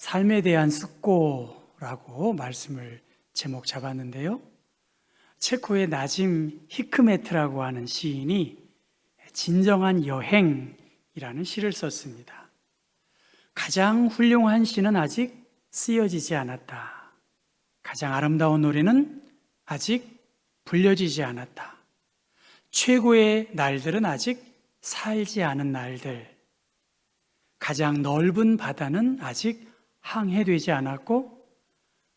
삶에 대한 숙고라고 말씀을 제목 잡았는데요. 체코의 나짐 히크메트라고 하는 시인이 진정한 여행이라는 시를 썼습니다. 가장 훌륭한 시는 아직 쓰여지지 않았다. 가장 아름다운 노래는 아직 불려지지 않았다. 최고의 날들은 아직 살지 않은 날들. 가장 넓은 바다는 아직 항해되지 않았고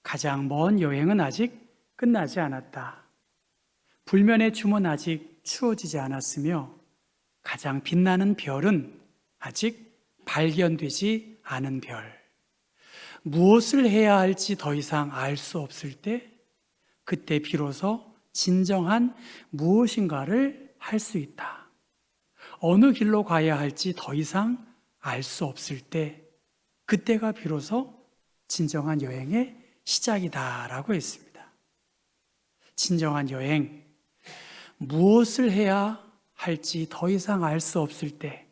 가장 먼 여행은 아직 끝나지 않았다. 불면의 춤은 아직 추워지지 않았으며 가장 빛나는 별은 아직 발견되지 않은 별. 무엇을 해야 할지 더 이상 알 수 없을 때 그때 비로소 진정한 무엇인가를 할 수 있다. 어느 길로 가야 할지 더 이상 알 수 없을 때 그때가 비로소 진정한 여행의 시작이다라고 했습니다. 진정한 여행, 무엇을 해야 할지 더 이상 알 수 없을 때,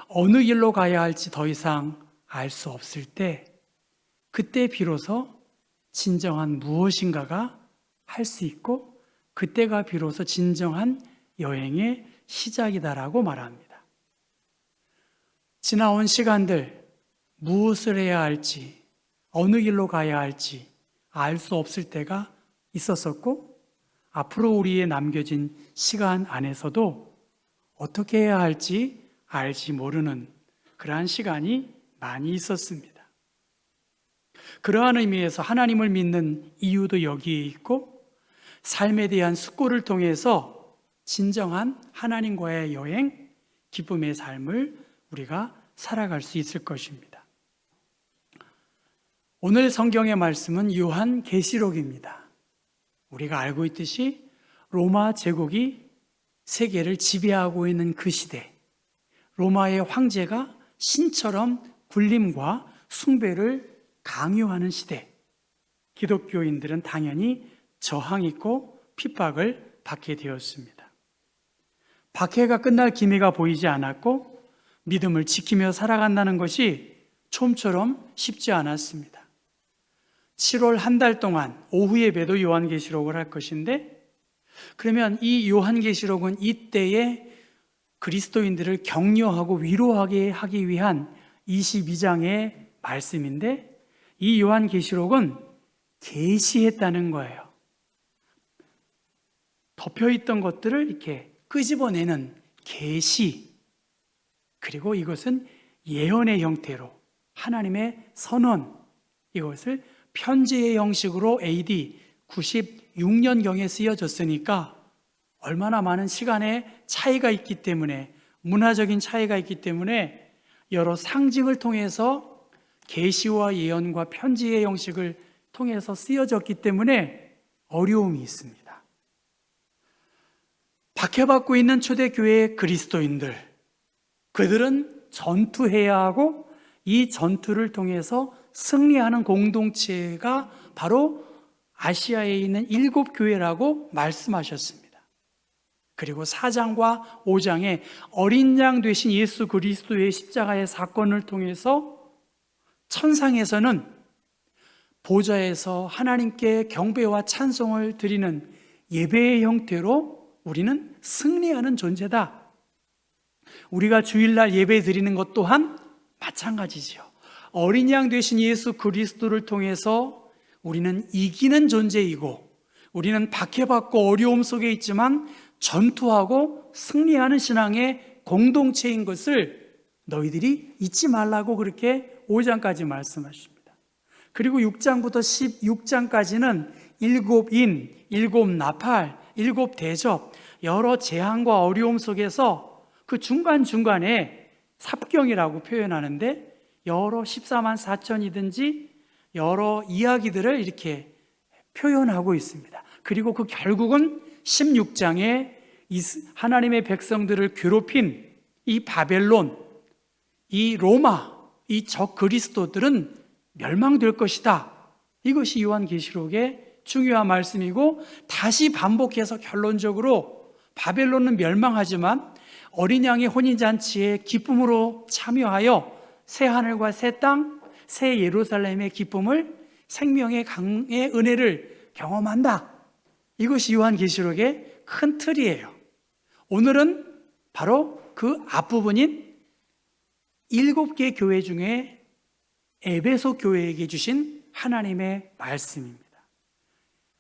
어느 길로 가야 할지 더 이상 알 수 없을 때, 그때 비로소 진정한 무엇인가가 할 수 있고, 그때가 비로소 진정한 여행의 시작이다라고 말합니다. 지나온 시간들, 무엇을 해야 할지, 어느 길로 가야 할지 알 수 없을 때가 있었었고, 앞으로 우리의 남겨진 시간 안에서도 어떻게 해야 할지 알지 모르는 그러한 시간이 많이 있었습니다. 그러한 의미에서 하나님을 믿는 이유도 여기에 있고, 삶에 대한 숙고를 통해서 진정한 하나님과의 여행, 기쁨의 삶을 우리가 살아갈 수 있을 것입니다. 오늘 성경의 말씀은 요한계시록입니다. 우리가 알고 있듯이 로마 제국이 세계를 지배하고 있는 그 시대, 로마의 황제가 신처럼 군림과 숭배를 강요하는 시대, 기독교인들은 당연히 저항했고 핍박을 받게 되었습니다. 박해가 끝날 기미가 보이지 않았고 믿음을 지키며 살아간다는 것이 좀처럼 쉽지 않았습니다. 7월 한 달 동안 오후 예배도 요한계시록을 할 것인데, 그러면 이 요한계시록은 이때의 그리스도인들을 격려하고 위로하게 하기 위한 22장의 말씀인데, 이 요한계시록은 계시했다는 거예요. 덮여있던 것들을 이렇게 끄집어내는 계시, 그리고 이것은 예언의 형태로 하나님의 선언, 이것을 편지의 형식으로 AD 96년경에 쓰여졌으니까 얼마나 많은 시간의 차이가 있기 때문에, 문화적인 차이가 있기 때문에 여러 상징을 통해서 계시와 예언과 편지의 형식을 통해서 쓰여졌기 때문에 어려움이 있습니다. 박해받고 있는 초대교회의 그리스도인들, 그들은 전투해야 하고 이 전투를 통해서 승리하는 공동체가 바로 아시아에 있는 7교회라고 말씀하셨습니다. 그리고 4장과 5장에 어린 양 되신 예수 그리스도의 십자가의 사건을 통해서 천상에서는 보좌에서 하나님께 경배와 찬송을 드리는 예배의 형태로 우리는 승리하는 존재다. 우리가 주일날 예배 드리는 것 또한 마찬가지죠. 어린 양 되신 예수 그리스도를 통해서 우리는 이기는 존재이고, 우리는 박해받고 어려움 속에 있지만 전투하고 승리하는 신앙의 공동체인 것을 너희들이 잊지 말라고 그렇게 5장까지 말씀하십니다. 그리고 6장부터 16장까지는 7인, 7나팔, 7대접, 여러 재앙과 어려움 속에서 그 중간중간에 삽경이라고 표현하는데, 여러 14만 4천이든지 여러 이야기들을 이렇게 표현하고 있습니다. 그리고 그 결국은 16장에 하나님의 백성들을 괴롭힌 이 바벨론, 이 로마, 이 적 그리스도들은 멸망될 것이다. 이것이 요한계시록의 중요한 말씀이고, 다시 반복해서 결론적으로 바벨론은 멸망하지만 어린 양의 혼인잔치에 기쁨으로 참여하여 새 하늘과 새 땅, 새 예루살렘의 기쁨을, 생명의 강의 은혜를 경험한다. 이것이 요한계시록의 큰 틀이에요. 오늘은 바로 그 앞부분인 7개 교회 중에 에베소 교회에게 주신 하나님의 말씀입니다.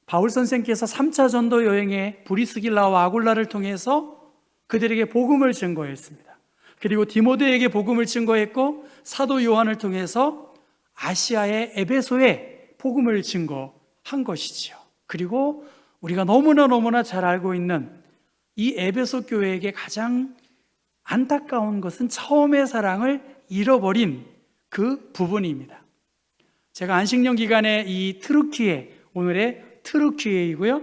바울 선생께서 3차 전도 여행에 브리스길라와 아굴라를 통해서 그들에게 복음을 증거했습니다. 그리고 디모데에게 복음을 증거했고, 사도 요한을 통해서 아시아의 에베소에 복음을 증거한 것이지요. 그리고 우리가 너무나 잘 알고 있는 이 에베소 교회에게 가장 안타까운 것은 처음의 사랑을 잃어버린 그 부분입니다. 제가 안식년 기간에 이 트루키에, 오늘의 트루키에이고요,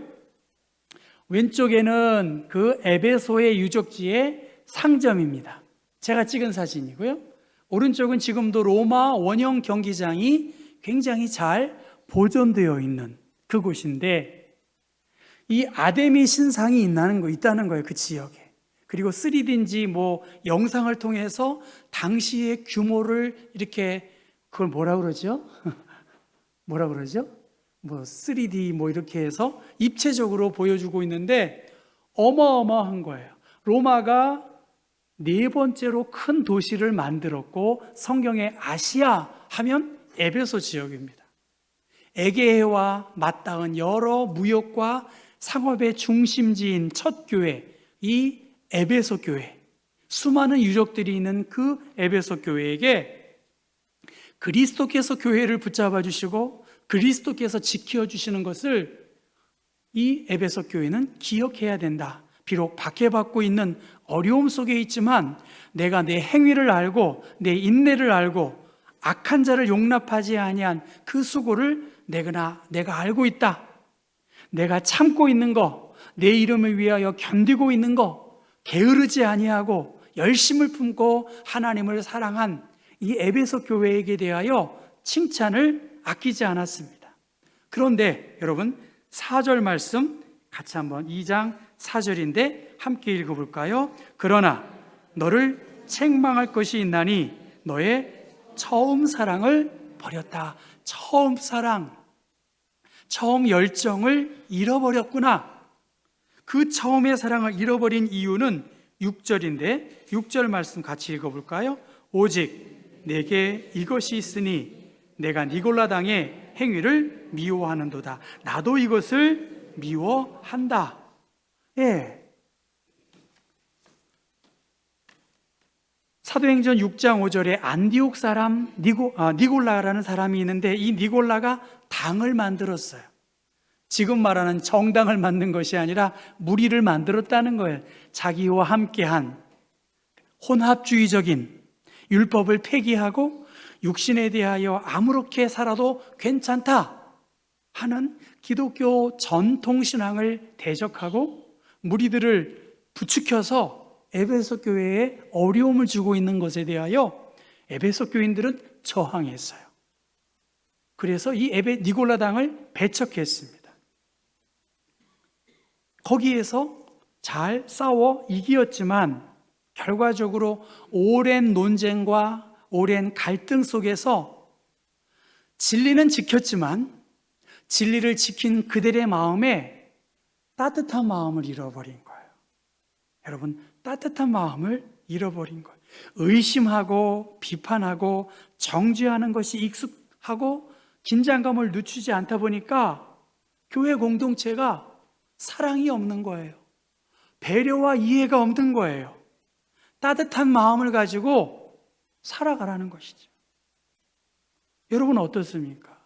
왼쪽에는 그 에베소의 유적지의 상점입니다. 제가 찍은 사진이고요, 오른쪽은 지금도 로마 원형 경기장이 굉장히 잘 보존되어 있는 그곳인데, 이 아데미 신상이 있다는 거예요, 그 지역에. 그리고 3D인지 영상을 통해서 당시의 규모를 이렇게, 그걸 뭐라 그러죠? 3D 이렇게 해서 입체적으로 보여주고 있는데 어마어마한 거예요. 로마가 4번째로 큰 도시를 만들었고, 성경의 아시아 하면 에베소 지역입니다. 에게해와 맞닿은 여러 무역과 상업의 중심지인 첫 교회, 이 에베소 교회, 수많은 유적들이 있는 그 에베소 교회에게 그리스도께서 교회를 붙잡아 주시고 그리스도께서 지켜주시는 것을 이 에베소 교회는 기억해야 된다. 비록 박해받고 있는 어려움 속에 있지만 내가 내 행위를 알고 내 인내를 알고 악한 자를 용납하지 아니한 그 수고를 내가 알고 있다. 내가 참고 있는 거, 내 이름을 위하여 견디고 있는 거, 게으르지 아니하고 열심을 품고 하나님을 사랑한 이 에베소 교회에게 대하여 칭찬을 아끼지 않았습니다. 그런데 여러분, 4절 말씀 같이 한번, 2장 4절인데 함께 읽어볼까요? 그러나 너를 책망할 것이 있나니 너의 처음 사랑을 버렸다. 처음 사랑, 처음 열정을 잃어버렸구나. 그 처음의 사랑을 잃어버린 이유는 6절인데 6절 말씀 같이 읽어볼까요? 오직 내게 이것이 있으니 내가 니골라당의 행위를 미워하는도다. 나도 이것을 미워한다. 예. 사도행전 6장 5절에 안디옥 사람 니골라라는 사람이 있는데, 이 니골라가 당을 만들었어요. 지금 말하는 정당을 만든 것이 아니라 무리를 만들었다는 거예요. 자기와 함께한 혼합주의적인 율법을 폐기하고 육신에 대하여 아무렇게 살아도 괜찮다 하는 기독교 전통신앙을 대적하고 무리들을 부추겨서 에베소 교회에 어려움을 주고 있는 것에 대하여 에베소 교인들은 저항했어요. 그래서 이 니골라당을 배척했습니다. 거기에서 잘 싸워 이기었지만 결과적으로 오랜 논쟁과 오랜 갈등 속에서 진리는 지켰지만 진리를 지킨 그들의 마음에 따뜻한 마음을 잃어버린 거예요. 여러분, 따뜻한 마음을 잃어버린 거예요. 의심하고 비판하고 정죄하는 것이 익숙하고 긴장감을 늦추지 않다 보니까 교회 공동체가 사랑이 없는 거예요. 배려와 이해가 없는 거예요. 따뜻한 마음을 가지고 살아가라는 것이죠. 여러분 어떻습니까?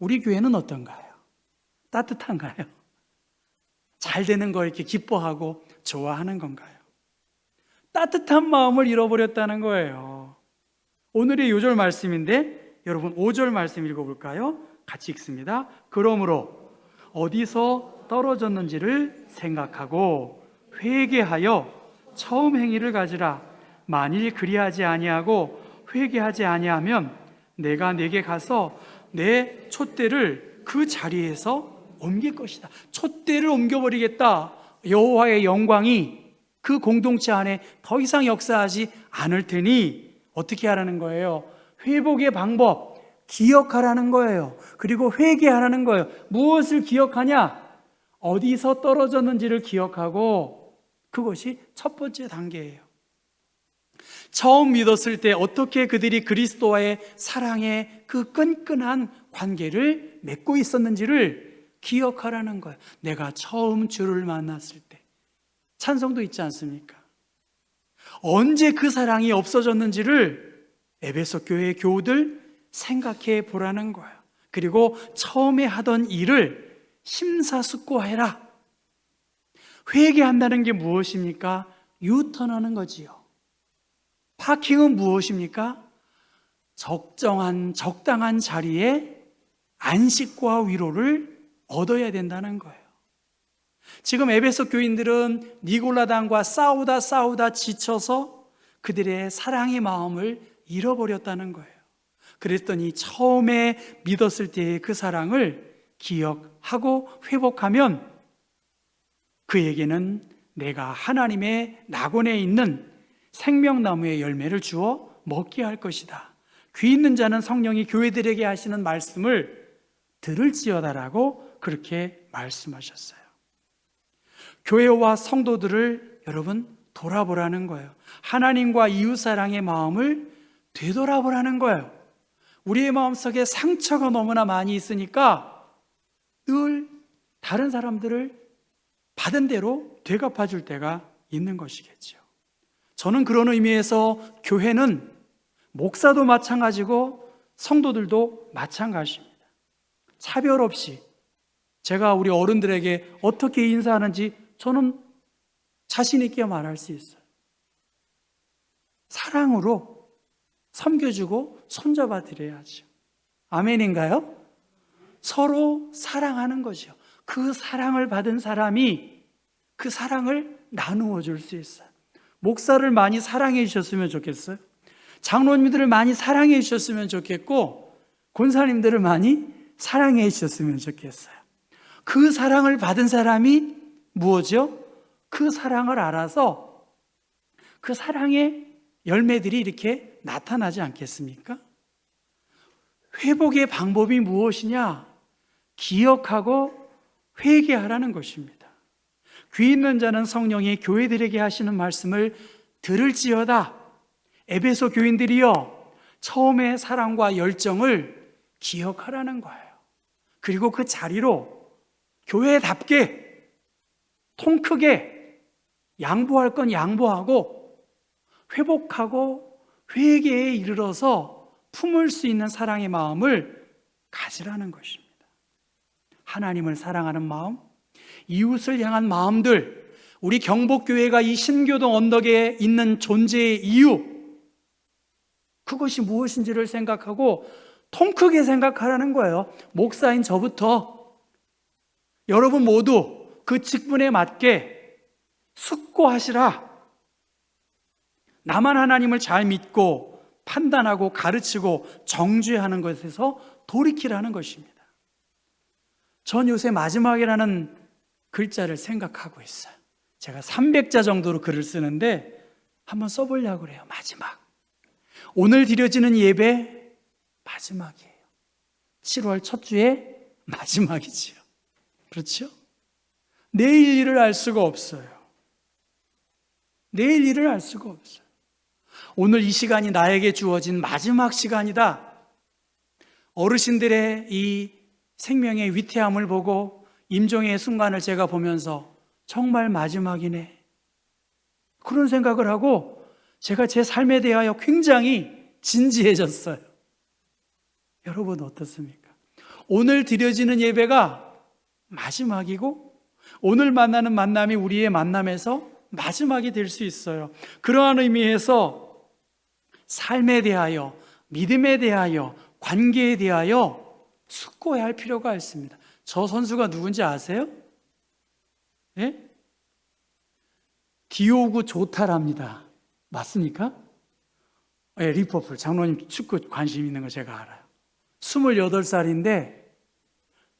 우리 교회는 어떤가요? 따뜻한가요? 잘 되는 거 이렇게 기뻐하고 좋아하는 건가요? 따뜻한 마음을 잃어버렸다는 거예요. 오늘의 요절 말씀인데 여러분 5절 말씀 읽어볼까요? 같이 읽습니다. 그러므로 어디서 떨어졌는지를 생각하고 회개하여 처음 행위를 가지라. 만일 그리하지 아니하고 회개하지 아니하면 내가 내게 가서 내 촛대를 그 자리에서 옮길 것이다. 촛대를 옮겨버리겠다. 여호와의 영광이 그 공동체 안에 더 이상 역사하지 않을 테니 어떻게 하라는 거예요? 회복의 방법, 기억하라는 거예요. 그리고 회개하라는 거예요. 무엇을 기억하냐? 어디서 떨어졌는지를 기억하고, 그것이 첫 번째 단계예요. 처음 믿었을 때 어떻게 그들이 그리스도와의 사랑의 그 끈끈한 관계를 맺고 있었는지를 기억하라는 거예요. 내가 처음 주를 만났을 때, 찬송도 있지 않습니까? 언제 그 사랑이 없어졌는지를 에베소 교회 교우들 생각해 보라는 거예요. 그리고 처음에 하던 일을 심사숙고해라. 회개한다는 게 무엇입니까? 유턴하는 거지요. 파킹은 무엇입니까? 적당한 자리에 안식과 위로를 얻어야 된다는 거예요. 지금 에베소 교인들은 니골라당과 싸우다 지쳐서 그들의 사랑의 마음을 잃어버렸다는 거예요. 그랬더니 처음에 믿었을 때의 그 사랑을 기억하고 회복하면 그에게는 내가 하나님의 낙원에 있는 생명나무의 열매를 주어 먹게 할 것이다. 귀 있는 자는 성령이 교회들에게 하시는 말씀을 들을지어다라고 그렇게 말씀하셨어요. 교회와 성도들을 여러분 돌아보라는 거예요. 하나님과 이웃사랑의 마음을 되돌아보라는 거예요. 우리의 마음속에 상처가 너무나 많이 있으니까 늘 다른 사람들을 받은 대로 되갚아 줄 때가 있는 것이겠죠. 저는 그런 의미에서 교회는 목사도 마찬가지고 성도들도 마찬가지입니다. 차별 없이 제가 우리 어른들에게 어떻게 인사하는지 저는 자신 있게 말할 수 있어요. 사랑으로 섬겨주고 손잡아 드려야죠. 아멘인가요? 서로 사랑하는 거죠. 그 사랑을 받은 사람이 그 사랑을 나누어 줄 수 있어요. 목사를 많이 사랑해 주셨으면 좋겠어요. 장로님들을 많이 사랑해 주셨으면 좋겠고, 권사님들을 많이 사랑해 주셨으면 좋겠어요. 그 사랑을 받은 사람이 무엇이요? 그 사랑을 알아서 그 사랑의 열매들이 이렇게 나타나지 않겠습니까? 회복의 방법이 무엇이냐? 기억하고 회개하라는 것입니다. 귀 있는 자는 성령이 교회들에게 하시는 말씀을 들을지어다. 에베소 교인들이여, 처음의 사랑과 열정을 기억하라는 거예요. 그리고 그 자리로 교회답게 통 크게 양보할 건 양보하고 회복하고 회개에 이르러서 품을 수 있는 사랑의 마음을 가지라는 것입니다. 하나님을 사랑하는 마음, 이웃을 향한 마음들, 우리 경복교회가 이 신교동 언덕에 있는 존재의 이유, 그것이 무엇인지를 생각하고 통 크게 생각하라는 거예요. 목사인 저부터 여러분 모두 그 직분에 맞게 숙고하시라. 나만 하나님을 잘 믿고 판단하고 가르치고 정죄하는 것에서 돌이키라는 것입니다. 전 요새 마지막이라는 글자를 생각하고 있어요. 제가 300자 정도로 글을 쓰는데 한번 써보려고 그래요. 마지막. 오늘 드려지는 예배 마지막이에요. 7월 첫 주에 마지막이지요. 그렇죠? 내일 일을 알 수가 없어요. 내일 일을 알 수가 없어요. 오늘 이 시간이 나에게 주어진 마지막 시간이다. 어르신들의 이 생명의 위태함을 보고 임종의 순간을 제가 보면서 정말 마지막이네, 그런 생각을 하고 제가 제 삶에 대하여 굉장히 진지해졌어요. 여러분 어떻습니까? 오늘 드려지는 예배가 마지막이고 오늘 만나는 만남이 우리의 만남에서 마지막이 될 수 있어요. 그러한 의미에서 삶에 대하여, 믿음에 대하여, 관계에 대하여 숙고해야 할 필요가 있습니다. 저 선수가 누군지 아세요? 네? 디오구 조타랍니다. 맞습니까? 네, 리버풀. 장로님 축구 관심 있는 거 제가 알아요. 28살인데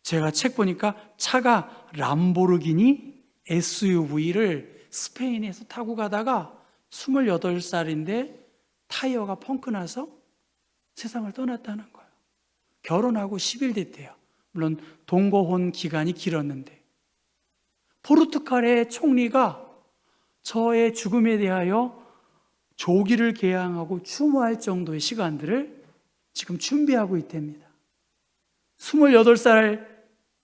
제가 책 보니까 차가 람보르기니 SUV를 스페인에서 타고 가다가 28살인데 타이어가 펑크 나서 세상을 떠났다는 거예요. 결혼하고 10일 됐대요. 물론 동거혼 기간이 길었는데 포르투갈의 총리가 저의 죽음에 대하여 조기를 개항하고 추모할 정도의 시간들을 지금 준비하고 있답니다. 28살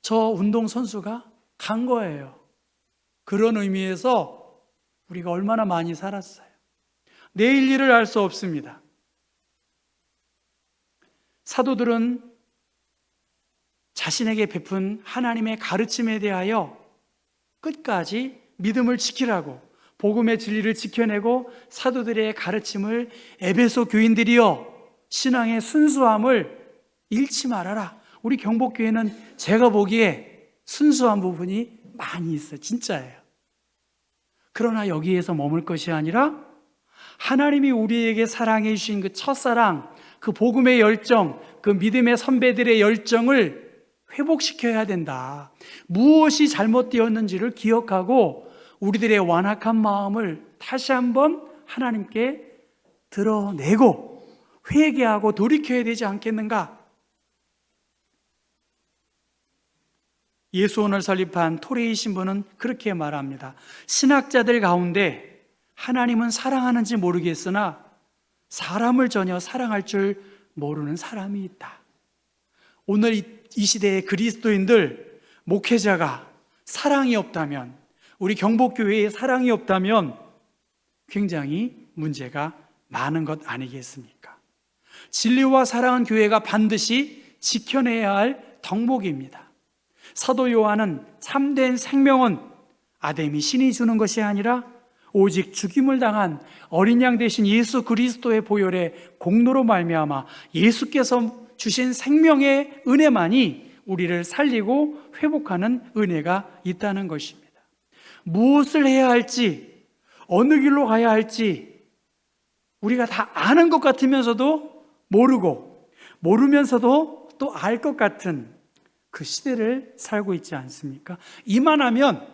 저 운동선수가 간 거예요. 그런 의미에서 우리가 얼마나 많이 살았어요. 내일 일을 알 수 없습니다. 사도들은 자신에게 베푼 하나님의 가르침에 대하여 끝까지 믿음을 지키라고 복음의 진리를 지켜내고 사도들의 가르침을 에베소 교인들이여 신앙의 순수함을 잃지 말아라. 우리 경복교회는 제가 보기에 순수한 부분이 많이 있어요. 진짜예요. 그러나 여기에서 머물 것이 아니라 하나님이 우리에게 사랑해 주신 그 첫사랑, 그 복음의 열정, 그 믿음의 선배들의 열정을 회복시켜야 된다. 무엇이 잘못되었는지를 기억하고 우리들의 완악한 마음을 다시 한번 하나님께 드러내고 회개하고 돌이켜야 되지 않겠는가? 예수원을 설립한 토레이 신부는 그렇게 말합니다. 신학자들 가운데 하나님은 사랑하는지 모르겠으나 사람을 전혀 사랑할 줄 모르는 사람이 있다. 오늘 이 시대의 그리스도인들, 목회자가 사랑이 없다면, 우리 경복교회에 사랑이 없다면 굉장히 문제가 많은 것 아니겠습니까? 진리와 사랑은 교회가 반드시 지켜내야 할 덕목입니다. 사도 요한은 참된 생명은 아담이 신이 주는 것이 아니라 오직 죽임을 당한 어린 양 되신 예수 그리스도의 보혈의 공로로 말미암아 예수께서 주신 생명의 은혜만이 우리를 살리고 회복하는 은혜가 있다는 것입니다. 무엇을 해야 할지, 어느 길로 가야 할지 우리가 다 아는 것 같으면서도 모르고, 모르면서도 또 알 것 같은 그 시대를 살고 있지 않습니까? 이만하면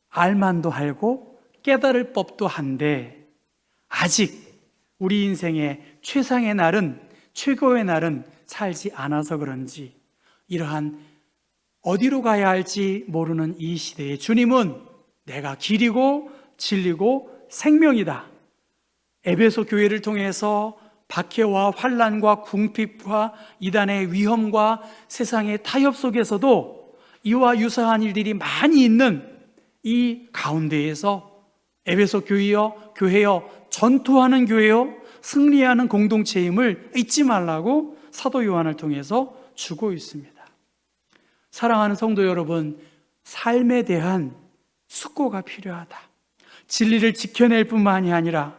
알만도 알고 깨달을 법도 한데 아직 우리 인생의 최상의 날은, 최고의 날은 살지 않아서 그런지 이러한 어디로 가야 할지 모르는 이 시대에 주님은 내가 길이고 진리고 생명이다. 에베소 교회를 통해서 박해와 환난과 궁핍과 이단의 위험과 세상의 타협 속에서도 이와 유사한 일들이 많이 있는 이 가운데에서 에베소 교회여 전투하는 교회여 승리하는 공동체임을 잊지 말라고 사도 요한을 통해서 주고 있습니다. 사랑하는 성도 여러분, 삶에 대한 숙고가 필요하다. 진리를 지켜낼 뿐만이 아니라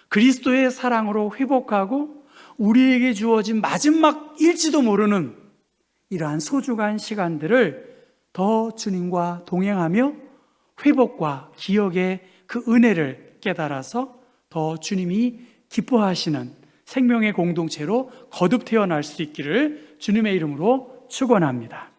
그리스도의 사랑으로 회복하고 우리에게 주어진 마지막일지도 모르는 이러한 소중한 시간들을 더 주님과 동행하며 회복과 기억의 그 은혜를 깨달아서 더 주님이 기뻐하시는 생명의 공동체로 거듭 태어날 수 있기를 주님의 이름으로 축원합니다.